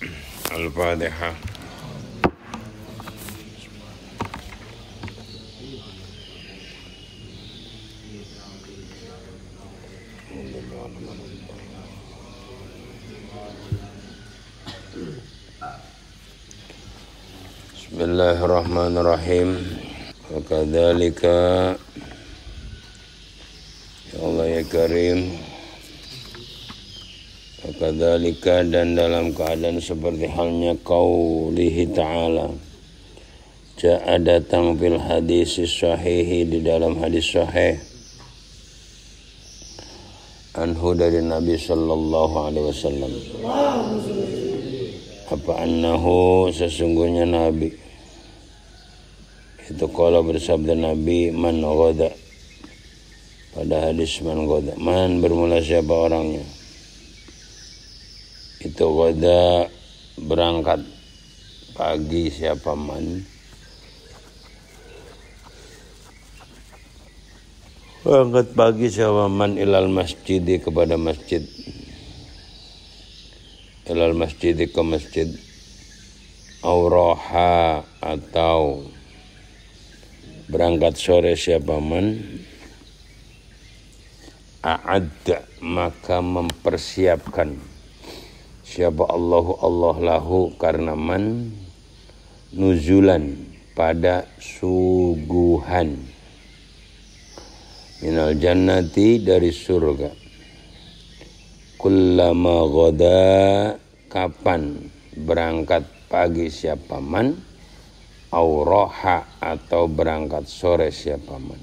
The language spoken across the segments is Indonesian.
Al-Fatihah. Bismillahirrahmanirrahim. Wa kadzalika ya Allah ya Karim. Wa kadzalika, dan dalam keadaan seperti halnya qaulihi ta'ala, ja'a datang fil hadis sahihi, di dalam hadis sahih, anhu dari Nabi sallallahu alaihi wasallam, apa annahu, sesungguhnya Nabi itu qala, bersabda Nabi, man ghada, pada hadis man ghada, man bermula siapa orangnya, itu ghada berangkat pagi, siapa man berangkat pagi, siapa man ilal masjid, kepada masjid, ilal masjid, ke masjid, auraha, atau berangkat sore, siapa man a'adda, maka mempersiapkan siapa Allahu Allah lahu, karena man nuzulan, pada suguhan, minal jannati, dari surga, kullama ghada, kapan berangkat pagi siapa man, auraha, atau berangkat sore siapa man.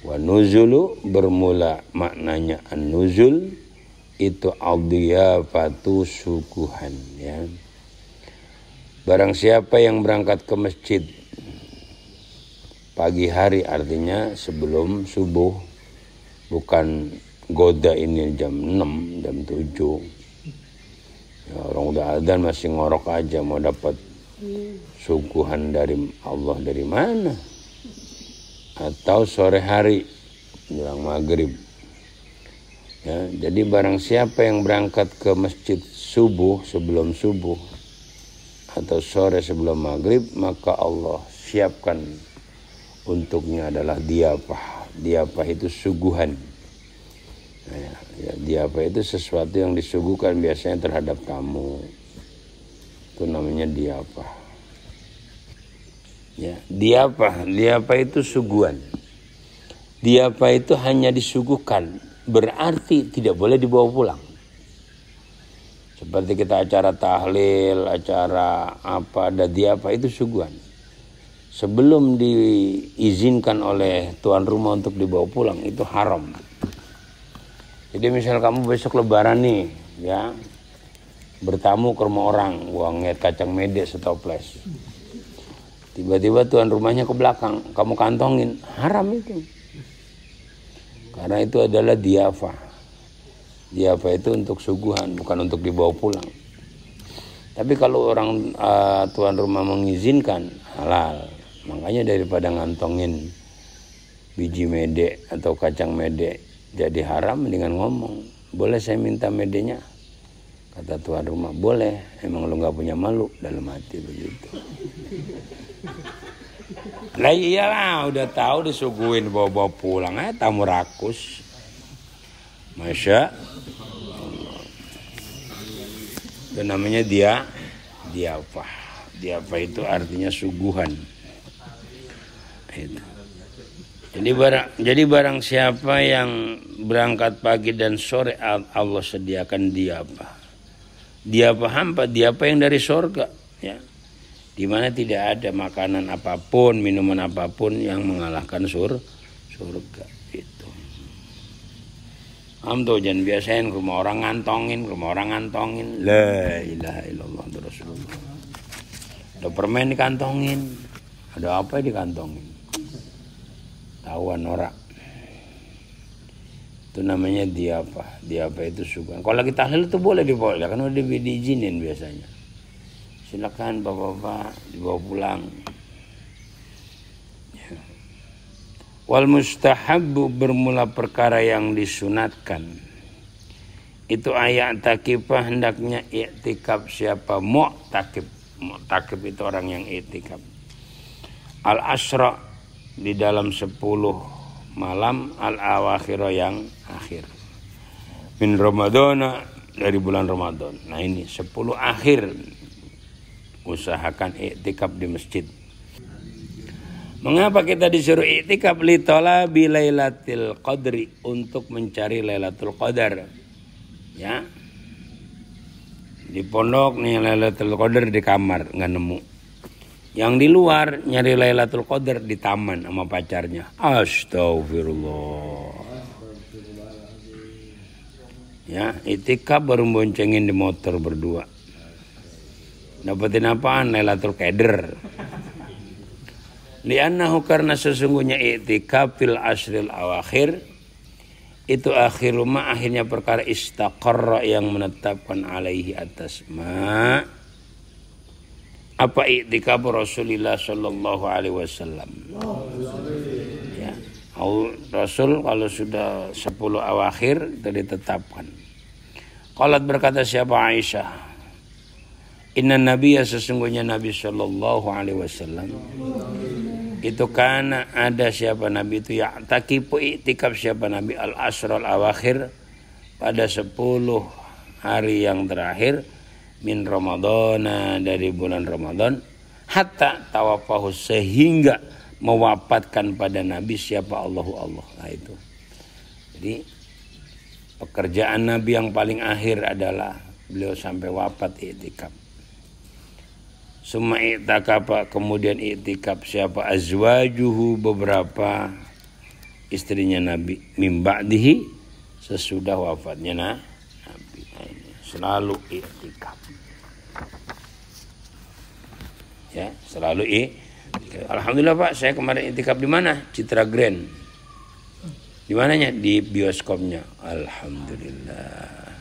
Wa nuzulu, bermula maknanya an-nuzul itu adiyafatu, suguhan, ya. Barang siapa yang berangkat ke masjid pagi hari, artinya sebelum subuh, bukan goda ini jam 6, jam 7. Ya, orang udah adzan masih ngorok aja, mau dapat suguhan dari Allah dari mana? Atau sore hari menjelang maghrib. Ya, jadi barang siapa yang berangkat ke masjid subuh, sebelum subuh, atau sore sebelum maghrib, maka Allah siapkan untuknya adalah diapah. Diapah itu suguhan. Ya, diapah itu sesuatu yang disuguhkan biasanya terhadap tamu. Itu namanya diapah. Ya, diapah itu suguhan. Diapah itu hanya disuguhkan, berarti tidak boleh dibawa pulang. Seperti kita acara tahlil, acara apa, ada diapah itu suguhan. Sebelum diizinkan oleh tuan rumah untuk dibawa pulang, itu haram. Jadi misal kamu besok lebaran nih, ya, bertamu ke rumah orang, ngeliat kacang mede setoples. Tiba-tiba tuan rumahnya ke belakang, kamu kantongin, haram itu. Karena itu adalah diafah. Diafah itu untuk suguhan, bukan untuk dibawa pulang. Tapi kalau orang tuan rumah mengizinkan, halal. Makanya daripada ngantongin biji mede atau kacang mede jadi haram, mendingan ngomong, boleh saya minta medenya? Kata tuan rumah, boleh, emang lu gak punya malu, dalam hati begitu. Lah iyalah, udah tahu disuguhin bawa-bawa pulang, tamu rakus. Masya Allah. Itu namanya diapah. Diapah itu artinya suguhan. Itu. Jadi barang siapa yang berangkat pagi dan sore, Allah sediakan diapah. Diapah hampa, diapah yang dari surga, ya. Di mana tidak ada makanan apapun, minuman apapun yang mengalahkan surga itu. Jangan biasain ke rumah orang ngantongin. La ilaha illallah Rasulullah. Ada permen dikantongin, ada apa dikantongin. Tawan norak. Itu namanya diapah. Diapah itu suguhan. Kalau lagi tahlil itu boleh dibawa, kan udah diizinin biasanya. Silakan bapak-bapak dibawa pulang. Ya. Wal mustahabbu, bermula perkara yang disunatkan, itu ayat takifah hendaknya i'tikaf siapa mu'takif. Mu'takif itu orang yang i'tikaf. Al-asra di dalam 10 malam, al-awakhir yang akhir. Min Ramadana dari bulan Ramadan. Nah ini 10 akhir usahakan i'tikaf di masjid. Mengapa kita disuruh i'tikaf? Li talabi lailatul qadri, untuk mencari Lailatul Qadar. Ya. Di pondok nih Lailatul Qadar di kamar nggak nemu. Yang di luar nyari Lailatul Qadar di taman sama pacarnya. Astagfirullah. Ya, i'tikaf baru boncengin di motor berdua. Dapetin apaan? Lailatul Qadar. Li'annahu, karena sesungguhnya i'tikaf fil asril awakhir itu akhirnya perkara istaqarra yang menetapkan alaihi atas ma apa i'tikaf Rasulullah sallallahu alaihi wasallam. Ya, Rasul kalau sudah 10 awakhir itu ditetapkan. Qalat, berkata siapa Aisyah, inna nabiyya, sesungguhnya Nabi sallallahu alaihi wasallam itu karena ada siapa Nabi itu ya takipu i'tikaf siapa Nabi al-asral awakhir pada 10 hari yang terakhir min Ramadana dari bulan Ramadan hatta tawafahu, sehingga mewafatkan pada Nabi siapa Allah. Nah itu. Jadi pekerjaan Nabi yang paling akhir adalah beliau sampai wafat i'tikaf. Summa i'takafa, kemudian i'tikaf siapa azwajuhu, beberapa istrinya Nabi, min ba'dihi, sesudah wafatnya Nabi. Nah, ini selalu i'tikaf. Ya, selalu i'tikaf. Alhamdulillah Pak, saya kemarin i'tikaf di mana? Citra Grand. Di mananya? Di bioskopnya. Alhamdulillah.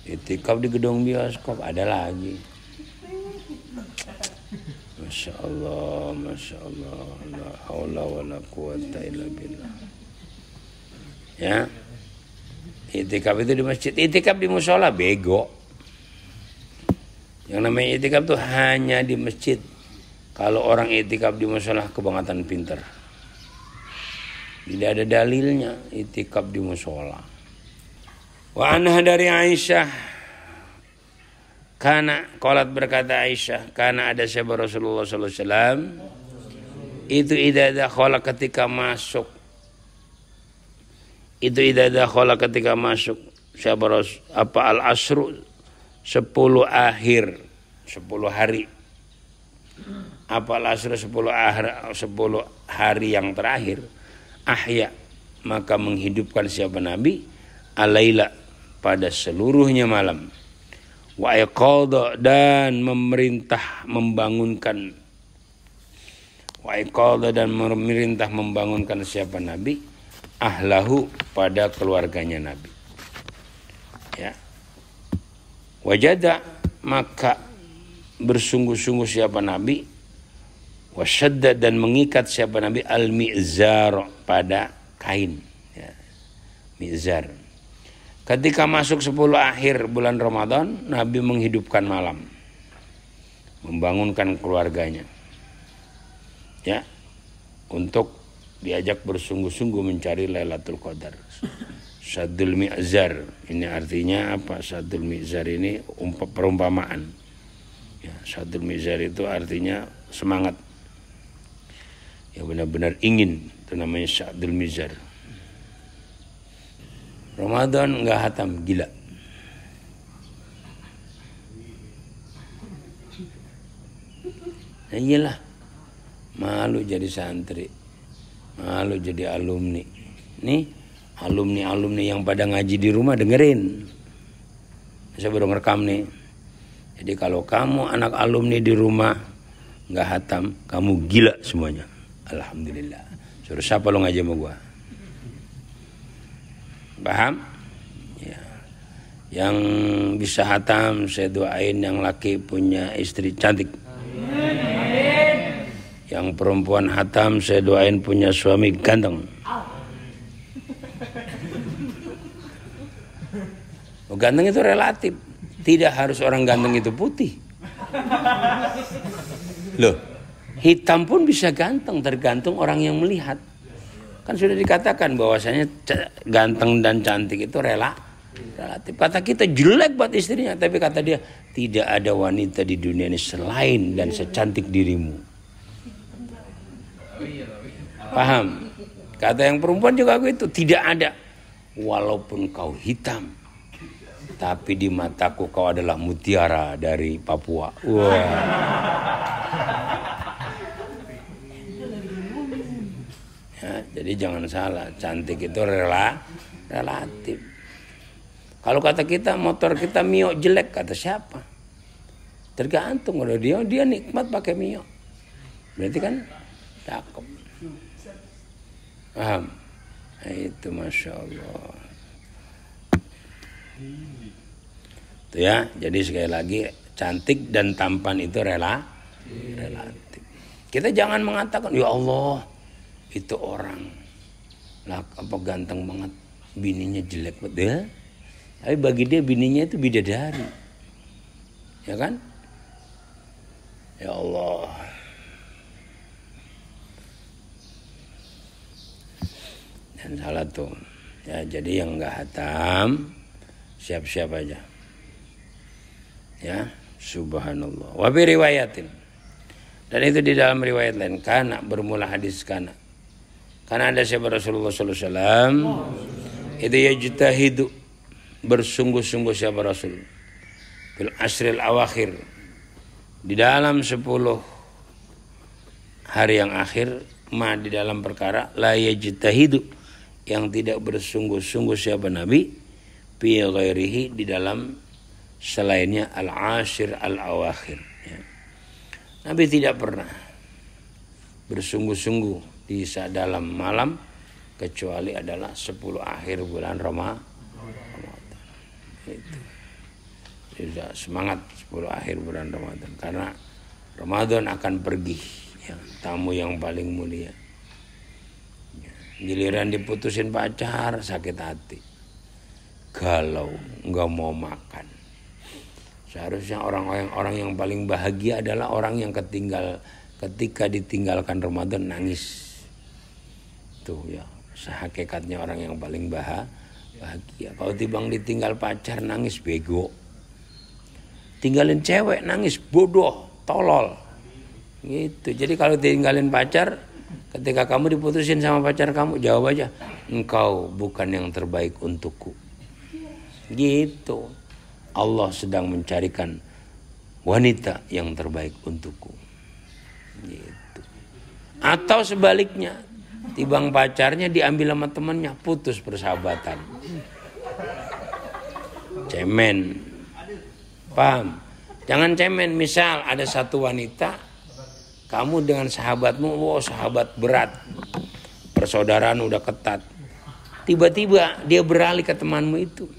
I'tikaf di gedung bioskop ada lagi. Masya Allah, Masya Allah, la haula wa la quwata illa billah. Ya, i'tikaf itu di masjid, i'tikaf di musola bego. Yang namanya i'tikaf itu hanya di masjid. Kalau orang i'tikaf di musola kebangetan pinter. Tidak ada dalilnya i'tikaf di musola. Wa anha, dari Aisyah, karena qalat, berkata Aisyah, karena ada sahabat Rasulullah sallallahu alaihi wasallam itu idza dakhala, ketika masuk, itu idza dakhala, ketika masuk sahabat apa al-asru 10 akhir 10 hari, apa al-asru 10 hari yang terakhir, ahya, maka menghidupkan siapa Nabi alaila, pada seluruhnya malam, wa iqadha, dan memerintah membangunkan, wa iqadha, dan memerintah membangunkan siapa Nabi ahlahu, pada keluarganya Nabi. Ya, wajada, maka bersungguh-sungguh siapa Nabi, wasyadda, dan mengikat siapa Nabi al-mi'zar, pada kain. Ya, mi'zar. Ketika masuk 10 akhir bulan Ramadan, Nabi menghidupkan malam, membangunkan keluarganya, ya, untuk diajak bersungguh-sungguh mencari Lailatul Qadar. Sadul mi'zar, ini artinya apa? Sadul mi'zar ini perumpamaan. Ya, sadul mi'zar itu artinya semangat. Ya, benar-benar ingin, itu namanya sadul mi'zar. Ramadan nggak hatam, gila. Nah, iyalah, malu jadi santri, malu jadi alumni. Nih alumni yang pada ngaji di rumah dengerin. Saya baru ngerekam nih. Jadi kalau kamu anak alumni di rumah nggak hatam, kamu gila semuanya. Alhamdulillah. Suruh siapa lo ngaji sama gua? Paham? Ya. Yang bisa hatam saya doain, yang laki punya istri cantik. Amin. Yang perempuan hatam saya doain punya suami ganteng. Ganteng itu relatif. Tidak harus orang ganteng itu putih. Loh, hitam pun bisa ganteng, tergantung orang yang melihat. Kan sudah dikatakan bahwasanya ganteng dan cantik itu relatif. Kata kita jelek buat istrinya, tapi kata dia tidak ada wanita di dunia ini selain dan secantik dirimu. Paham? Kata yang perempuan juga begitu, tidak ada. Walaupun kau hitam, tapi di mataku kau adalah mutiara dari Papua. Wah. Ya, jadi jangan salah, cantik itu relatif. Kalau kata kita motor kita Mio jelek, kata siapa? Tergantung, kalau dia nikmat pakai Mio, berarti kan cakep. Paham? Nah, itu Masya Allah. Itu ya, jadi sekali lagi cantik dan tampan itu relatif. Kita jangan mengatakan ya Allah itu orang lah apa ganteng banget, bininya jelek banget. Tapi bagi dia bininya itu bidadari. Ya kan? Ya Allah. Dan salah tuh. Ya, jadi yang enggak hatam siap-siap aja. Ya, subhanallah. Wa bi riwayatin. Dan itu di dalam riwayat lain, kana bermula hadis kana. Karena ada sahabat Rasulullah sallallahu alaihi wasallam itu yajtahidu, bersungguh-sungguh sahabat Rasul fil asril awakhir, di dalam 10 hari yang akhir, ma di dalam perkara la yajtahidu, yang tidak bersungguh-sungguh sahabat Nabi fi ghairihi, di dalam selainnya al-ashir al-awakhir ya. Nabi tidak pernah bersungguh-sungguh di dalam malam kecuali adalah 10 akhir bulan Ramadan. Itu. Sudah semangat 10 akhir bulan Ramadan, karena Ramadan akan pergi ya, tamu yang paling mulia. Ya, giliran diputusin pacar sakit hati, galau, nggak mau makan. Seharusnya orang yang paling bahagia adalah orang yang ketika ditinggalkan Ramadan nangis. Tuh ya, sehakikatnya orang yang paling bahagia. Kalau tibang ditinggal pacar nangis, bego. Tinggalin cewek nangis, bodoh, tolol. Gitu. Jadi kalau tinggalin pacar, ketika kamu diputusin sama pacar kamu, jawab aja, engkau bukan yang terbaik untukku. Gitu. Allah sedang mencarikan wanita yang terbaik untukku. Gitu. Atau sebaliknya, tibang pacarnya diambil sama temannya, putus persahabatan. Cemen. Paham? Jangan cemen. Misal ada satu wanita, kamu dengan sahabatmu, wow, sahabat berat, persaudaraan udah ketat. Tiba-tiba dia beralih ke temanmu itu.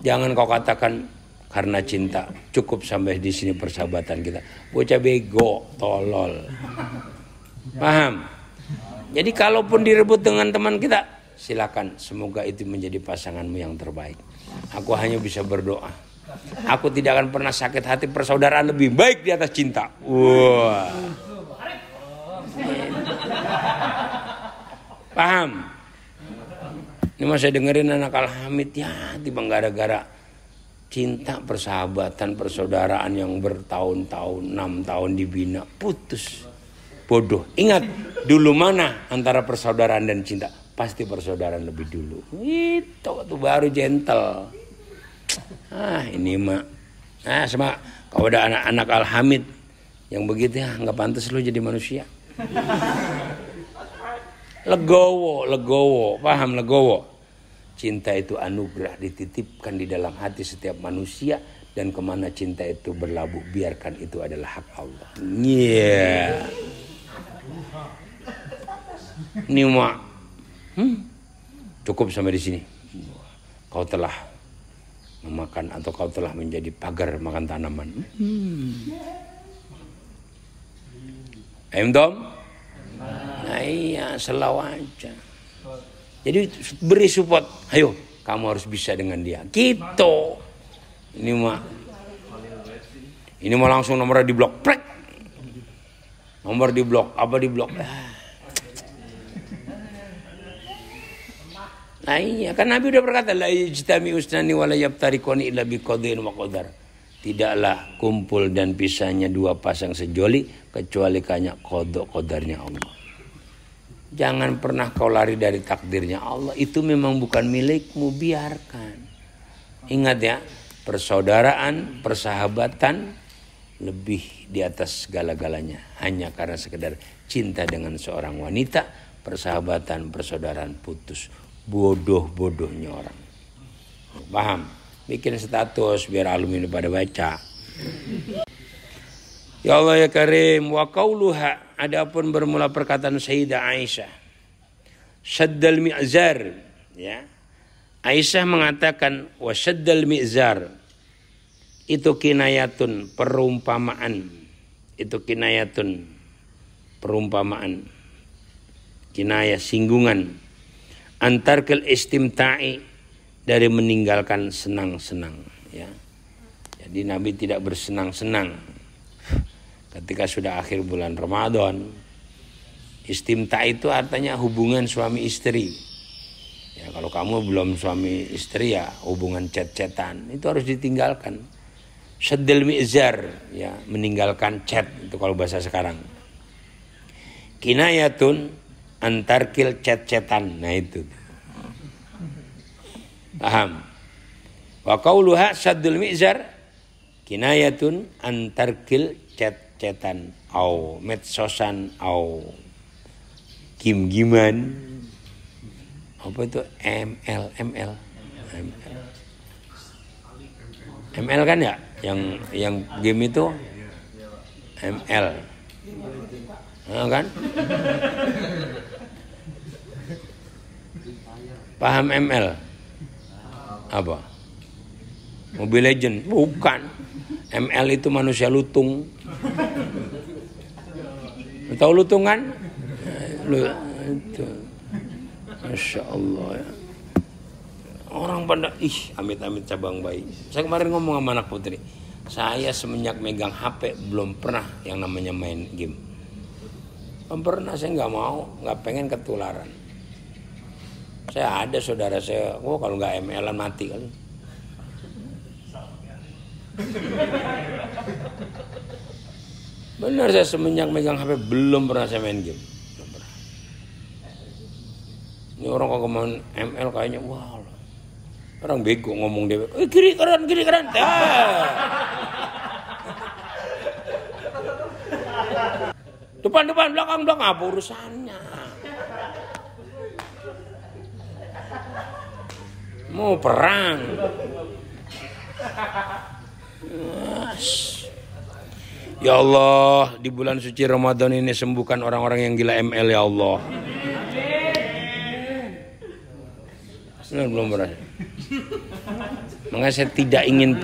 Jangan kau katakan karena cinta, cukup sampai di sini persahabatan kita. Bocah bego, tolol. Paham? Jadi kalaupun direbut dengan teman kita, silakan, semoga itu menjadi pasanganmu yang terbaik. Aku hanya bisa berdoa. Aku tidak akan pernah sakit hati, persaudaraan lebih baik di atas cinta. Wah. Paham? Ini masih dengerin anak Al-Hamid ya, tiba gara-gara cinta, persahabatan, persaudaraan yang bertahun-tahun, 6 tahun dibina, putus. Bodoh. Ingat, dulu mana antara persaudaraan dan cinta? Pasti persaudaraan lebih dulu. Itu baru gentle. Ini mah. Sama kalau ada anak-anak Al-Hamid yang begitu ya, nggak pantas lu jadi manusia. Legowo. Paham legowo? Cinta itu anugerah, dititipkan di dalam hati setiap manusia, dan kemana cinta itu berlabuh, biarkan itu adalah hak Allah. Yeah. Ini mak, cukup sampai di sini. Kau telah memakan atau kau telah menjadi pagar makan tanaman. Ayam dom? Nah iya, selalu aja. Jadi beri support. Ayo, kamu harus bisa dengan dia. Gitu. Ini mah langsung nomornya diblok. Prek. Nomor diblok, apa diblok? Nah iya, kan Nabi udah berkata la yajtami usnani wa la yaftariqani illa biqadin wa qadar. Tidaklah kumpul dan pisahnya dua pasang sejoli kecuali hanya qada qadarnya Allah. Jangan pernah kau lari dari takdirnya Allah. Itu memang bukan milikmu, biarkan. Ingat ya, persaudaraan, persahabatan lebih di atas segala-galanya. Hanya karena sekedar cinta dengan seorang wanita, persahabatan, persaudaraan putus. Bodoh-bodohnya orang. Paham? Bikin status biar alumni pada baca. Ya Allah ya Karim, wa qauluha, adapun bermula perkataan Sayyidah Aisyah. Syaddal mi'zar, ya. Aisyah mengatakan wa syaddal mi'zar. Itu kinayatun, perumpamaan. Itu kinayatun, perumpamaan. Kinayah, singgungan. Antarkil istimta'i, dari meninggalkan senang-senang, ya. Jadi Nabi tidak bersenang-senang ketika sudah akhir bulan Ramadan. Istimta itu artinya hubungan suami istri. Ya, kalau kamu belum suami istri ya hubungan chat-chatan itu harus ditinggalkan. Syaddal mi'zar, ya, meninggalkan chat itu kalau bahasa sekarang. Kinayatun antarkil chat-chatan. Nah itu. Paham? Wa qauluha syaddul mi'zar kinayatun antarkil chat-chatan au medsosan au gim-giman. Apa itu? ML kan ya? Yang game itu ML. Nah, kan? Paham ML? Apa? Mobile Legend? Bukan. ML itu manusia lutung. Tahu lutung kan? Itu. Masya Allah ya. Orang pada amit-amit cabang bayi. Saya kemarin ngomong sama anak putri. Saya semenjak megang HP belum pernah yang namanya main game. Belum pernah, saya nggak mau, nggak pengen ketularan. Saya ada saudara saya, kalau nggak ML-an mati kali. Benar, saya semenjak megang HP belum pernah saya main game. Belum pernah. Ini orang kalau main ML kayaknya wah. Orang bego ngomong dia, kiri kanan. Depan, belakang, apa urusannya? Mau perang. Ya Allah, di bulan suci Ramadan ini sembuhkan orang-orang yang gila ML ya Allah. Belum pernah. Makanya saya tidak ingin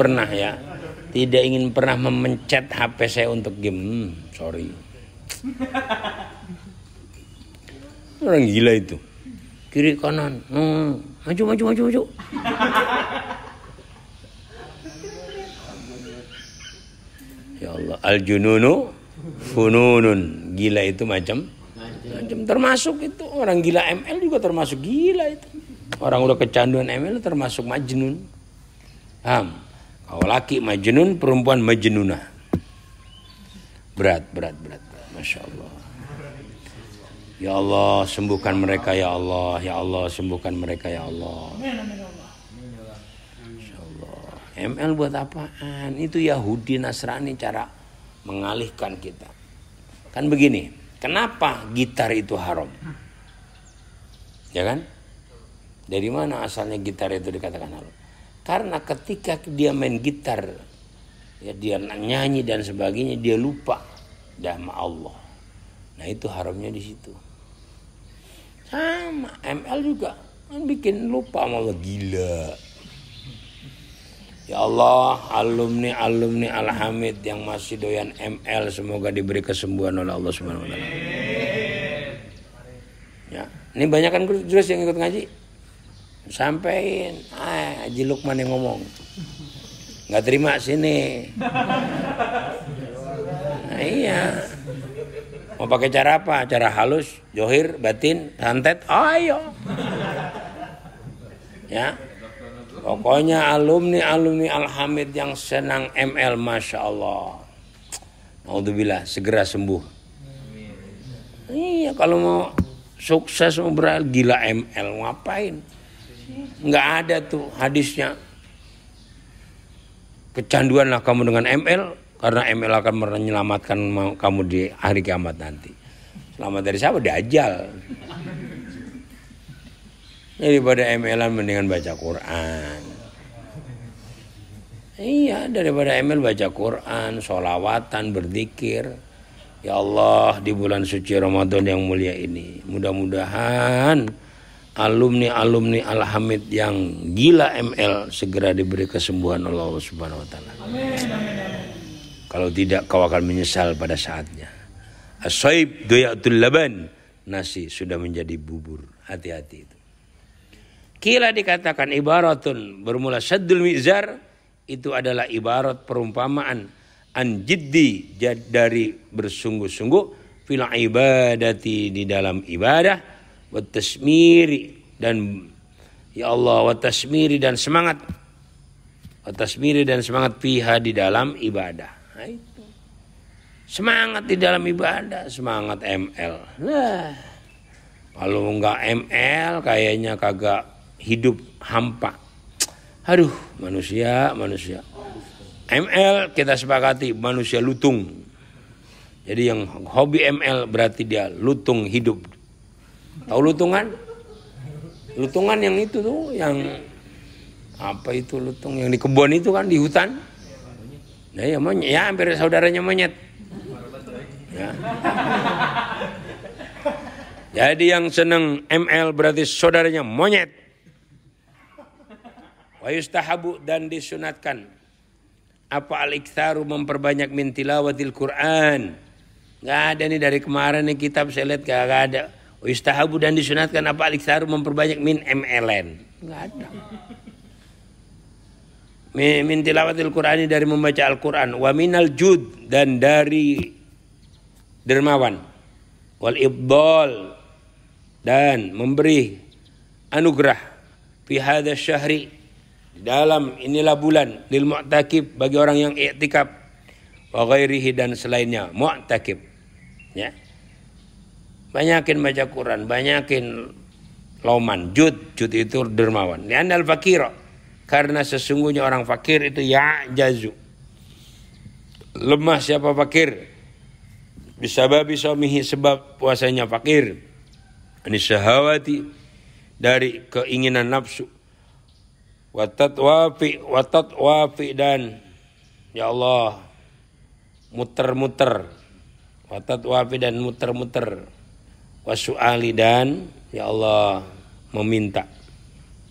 pernah memencet HP saya untuk game. Sorry. Orang gila itu. Kiri kanan. Maju. Ya Allah, al-jununu fununun. Gila itu macam termasuk itu. Orang gila ML juga termasuk gila itu. Orang udah kecanduan ML termasuk majnun. Paham? Kalau laki majnun, perempuan majnunah. Berat. Masya Allah. Ya Allah, sembuhkan mereka ya Allah. Ya Allah, sembuhkan mereka ya Allah. Masya Allah. ML buat apaan? Itu Yahudi Nasrani cara mengalihkan kita. Kan begini, kenapa gitar itu haram? Ya kan? Dari mana asalnya gitar itu dikatakan haram? Karena ketika dia main gitar, ya dia nyanyi dan sebagainya, dia lupa sama Allah. Nah itu haramnya di situ. Sama ML juga kan bikin lupa sama Allah, gila. Ya Allah, alumni Alhamid yang masih doyan ML semoga diberi kesembuhan oleh Allah Subhanahu wa taala. Ya, ini banyak kan jurus yang ikut ngaji. Sampein, Haji Lukman yang ngomong. Nggak terima sini. Nah, iya. Mau pakai cara apa? Cara halus, johir, batin, santet. Ayo. Ya. Pokoknya alumni Al-Hamid yang senang ML, Masya Allah. Alhamdulillah, segera sembuh. Iya, kalau mau sukses mau gila ML, ngapain? Nggak ada tuh hadisnya. Kecanduanlah kamu dengan ML, karena ML akan menyelamatkan kamu di hari kiamat nanti. Selamat dari siapa? Dajjal. Daripada ML-an mendingan baca Quran. Iya, daripada ML baca Quran, sholawatan, berzikir. Ya Allah, di bulan suci Ramadan yang mulia ini, mudah-mudahan alumni Al-Hamid yang gila ML segera diberi kesembuhan Allah Subhanahu wa taala. Kalau tidak kau akan menyesal pada saatnya. As-saib doyatul laban, nasi sudah menjadi bubur. Hati-hati itu. Kila dikatakan ibaratun, bermula saddul mizar, itu adalah ibarat perumpamaan an jiddi, dari bersungguh-sungguh fil ibadati, di dalam ibadah, wa tasmiri, dan ya Allah, wa tasmiri, dan semangat, wa tasmiri, dan semangat fiha, di dalam ibadah. Nah, itu semangat di dalam ibadah, semangat ML. Nah, kalau enggak ML kayaknya kagak hidup, hampa. Aduh, manusia. ML kita sepakati manusia lutung. Jadi yang hobi ML berarti dia lutung hidup. Tahu lutungan? Lutungan yang itu tuh, yang apa itu lutung? Yang di kebun itu kan, di hutan. Nah, ya monyet, ya hampir saudaranya monyet. Ya. Jadi yang seneng ML berarti saudaranya monyet. Wa yustahabu, dan disunatkan apa al-iktsaru, memperbanyak min tilawatil Quran. Enggak ada nih dari kemarin nih kitab saya lihat enggak ada. Wa yustahabu, dan disunatkan apa al-iktsaru, memperbanyak min MLN. Enggak ada. Min tilawatil Qur'ani, dari membaca Al-Qur'an, wa minal jud, dan dari dermawan, wal ibdal, dan memberi anugerah, fi hadza syahri, di dalam inilah bulan, lil mu'takib, bagi orang yang i'tikaf, wa ghairihi, dan selainnya mu'takib. Ya. Banyakin baca Quran, banyakin lauman, jud itu dermawan. Li'annal fakira, karena sesungguhnya orang fakir itu ya'jazu, lemah. Siapa fakir? Bisababi somihi, sebab puasanya fakir. Anisahawati, dari keinginan nafsu. Watatwafi, dan ya Allah muter-muter. Watatwafi, dan muter-muter. Wasu'ali, dan ya Allah meminta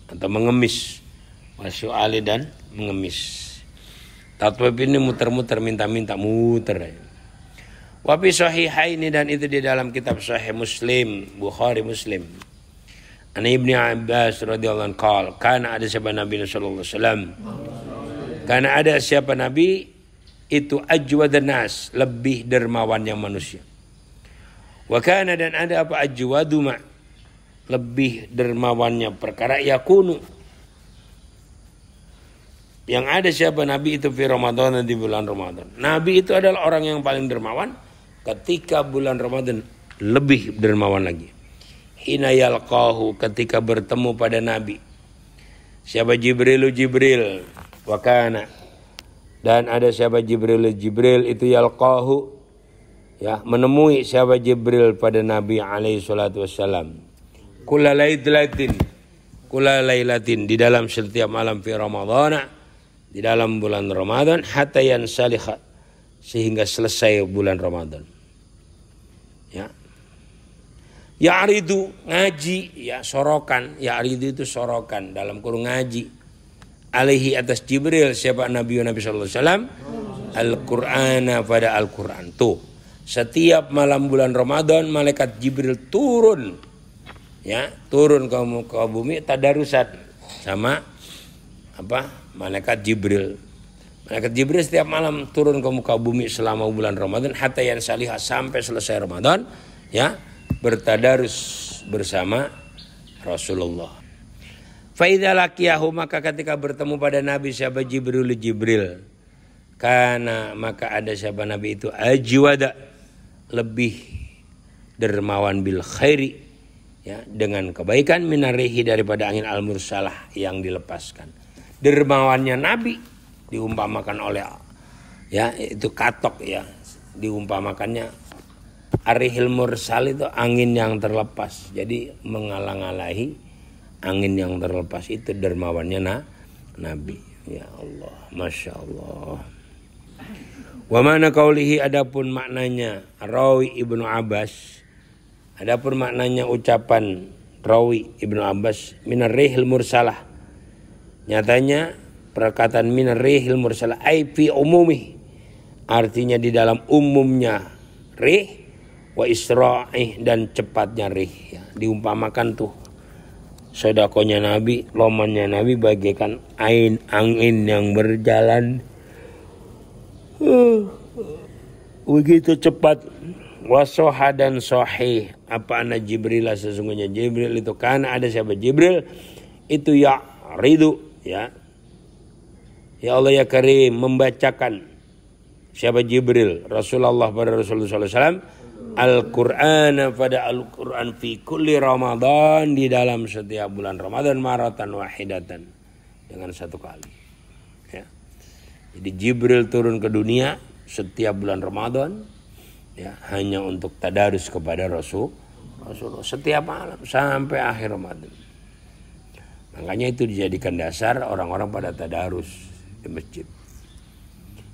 atau mengemis. Wasu'ali, dan mengemis. Tatwab ini muter-muter, minta-minta, muter. Wafi sahihaini, dan itu di dalam kitab Sahih Muslim, Bukhari Muslim. An Ibnu Abbas radhiyallahu anhu, karena ada siapa Nabi sallallahu alaihi wasallam, karena ada siapa Nabi itu ajwadan nas, lebih dermawan yang manusia. Wa kana, dan ada apa ajwadu ma, lebih dermawannya perkara yakunu, yang ada siapa Nabi itu fi Ramadan, di bulan Ramadan. Nabi itu adalah orang yang paling dermawan ketika bulan Ramadan, lebih dermawan lagi. Hina yalqahu, ketika bertemu pada Nabi. Siapa Jibril wa kana, dan ada siapa Jibril itu yalqahu, ya, menemui siapa Jibril pada Nabi alaihi salatu wassalam. Kulla lailatin, di dalam setiap malam fi Ramadhan, di dalam bulan Ramadan, hatta yansalikha, sehingga selesai bulan Ramadan. Ya. Ya'ridu, ngaji, ya, sorokan. Ya'ridu itu sorokan, dalam kurung ngaji. Alaihi, atas Jibril, siapa Nabi sallallahu alaihi wasallam, Al-Qur'ana, pada Al-Qur'an. Tuh, setiap malam bulan Ramadan malaikat Jibril turun ya turun ke muka bumi tadarusan sama malaikat Jibril. Malaikat Jibril setiap malam turun ke muka bumi selama bulan Ramadan hatta yansalihah, sampai selesai Ramadan, ya, bertadarus bersama Rasulullah. Fa idza laqiyahu, maka ketika bertemu pada Nabi siapa Jibril, karena maka ada siapa Nabi itu ajwada, lebih dermawan bil khairi, ya, dengan kebaikan, minarihi, daripada angin al-mursalah yang dilepaskan. Dermawannya Nabi diumpamakan oleh, ya, itu katok, ya, diumpamakannya arihil mursal itu angin yang terlepas. Jadi mengalang-alahi angin yang terlepas itu dermawannya Nabi. Ya Allah, Masya Allah. Wa mana qaulihi, adapun maknanya Rawi Ibnu Abbas, adapun maknanya ucapan Rawi Ibnu Abbas minar rihil mursalah, nyatanya perkataan minar rihil mursalah ai fi umumi, artinya di dalam umumnya rih, wa isra'ih, dan cepatnya rih, ya, diumpamakan tuh sedakonya Nabi, lomannya Nabi bagaikan angin yang berjalan begitu cepat. Wasoha, dan sahih apa anna Jibril, sesungguhnya Jibril itu, karena ada siapa Jibril itu, ya ridu, ya Allah ya Karim, membacakan siapa Jibril Rasulullah pada Rasulullah SAW Al-Quran, pada Al-Quran fi kulli Ramadan, di dalam setiap bulan Ramadan, maratan wahidatan, dengan satu kali, ya. Jadi Jibril turun ke dunia setiap bulan Ramadan, ya, hanya untuk tadarus kepada Rasulullah setiap malam sampai akhir Ramadan. Makanya itu dijadikan dasar orang-orang pada tadarus di masjid.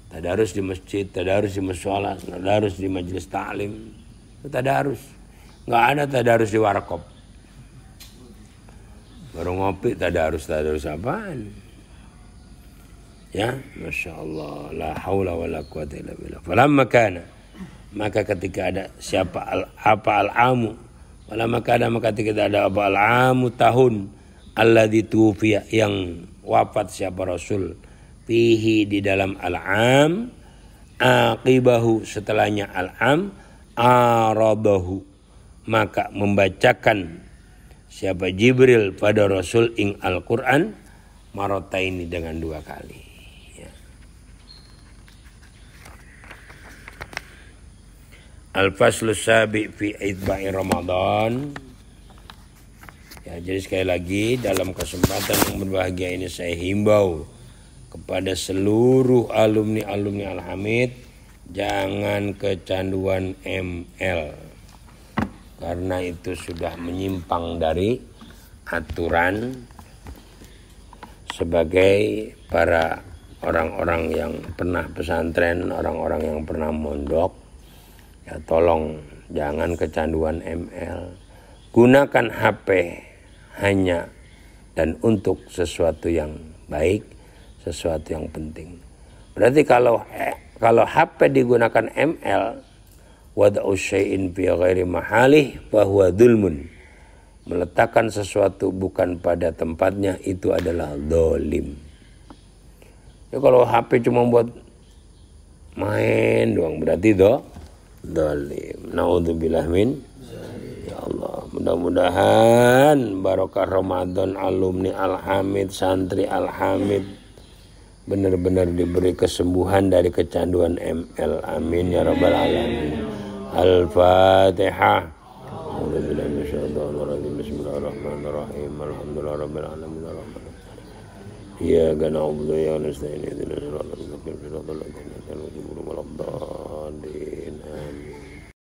Tadarus di masjid, tadarus di mushola, tadarus di majelis ta'lim. Tadarus. Enggak ada tadarus di warkop. Baru ngopi tadarus apaan? Ya, Masya Allah, la haula wa la quwata illa billah. Falamma kana, maka ketika ada siapa al-amu, falamma kana, maka ketika ada al-amu, tahun alladzi tufiya, yang wafat siapa Rasul, fihi, di dalam al-am, aqibahu, setelahnya al-am, aradahu, maka membacakan siapa Jibril pada Rasul ing Al-Quran marataini, dengan 2 kali. Al-faslu sabi fi itba'i Ramadan. Ya, jadi sekali lagi dalam kesempatan yang berbahagia ini saya himbau kepada seluruh alumni Al-Hamid, jangan kecanduan ML, karena itu sudah menyimpang dari aturan sebagai para orang-orang yang pernah pesantren, orang-orang yang pernah mondok. Ya, tolong jangan kecanduan ML. Gunakan HP hanya dan untuk sesuatu yang baik, sesuatu yang penting. Berarti kalau HP digunakan ML, wada'u syai'in fi ghairi mahalih bahwa dzulmun, meletakkan sesuatu bukan pada tempatnya, itu adalah dolim. Ya, kalau HP cuma buat main doang, berarti dolim. Naudzubillah min. Ya Allah, mudah-mudahan barokah Ramadan alumni Al-Hamid, santri Al-Hamid benar-benar diberi kesembuhan dari kecanduan ML. Amin ya rabbal alamin. Al-Fatihah. A'udzubillahi minasyaitonir rajim. Bismillahirrahmanirrahim. Alhamdulillahirabbil alamin. Iyyaka na'budu wa iyyaka nasta'in. Ihdinas siratal mustaqim. Shiratal ladzina an'amta 'alaihim ghairil maghdubi 'alaihim waladdallin. Amin.